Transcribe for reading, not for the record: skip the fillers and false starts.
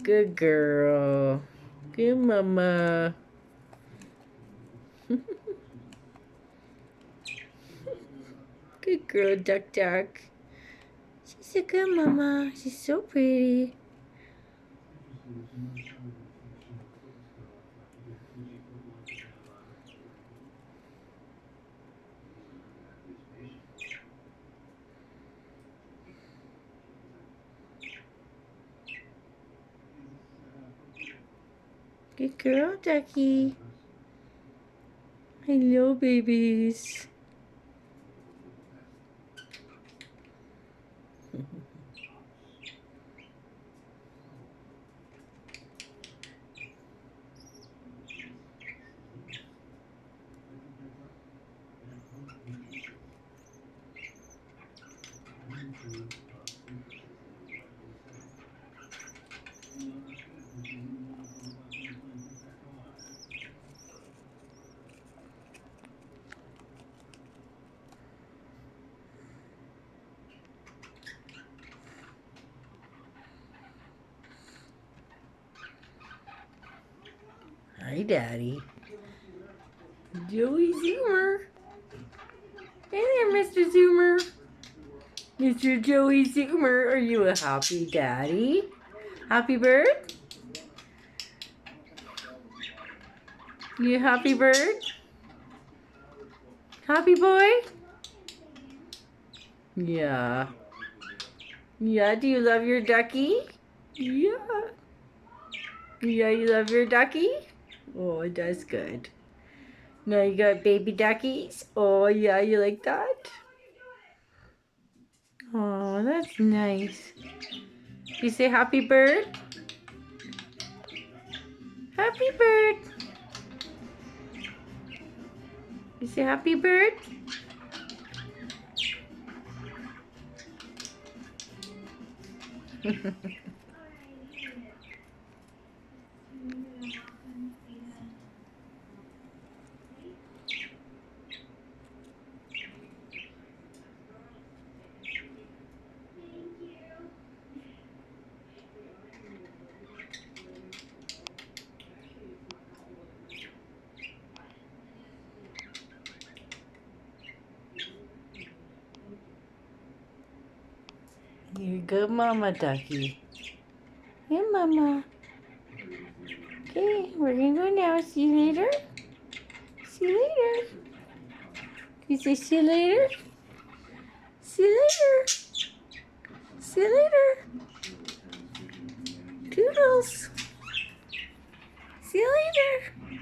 Good girl. Good mama. Good girl, Duck Duck. She's a good mama. She's so pretty. Good girl, Ducky. Hello, babies. Hi, Daddy. Joey Zoomer. Hey there, Mr. Zoomer. Mr. Joey Zoomer, are you a happy daddy? Happy bird? You a happy bird? Happy boy? Yeah. Yeah, do you love your ducky? Yeah. Yeah, you love your ducky? Oh, that's good. Now you got baby duckies? Oh, yeah, you like that? Oh, that's nice. You say happy bird? Happy bird. You say happy bird? You're a good mama, ducky. Yeah, mama. Okay, we're gonna go now. See you later. See you later. You say see you later? See you later. See you later. Toodles. See you later.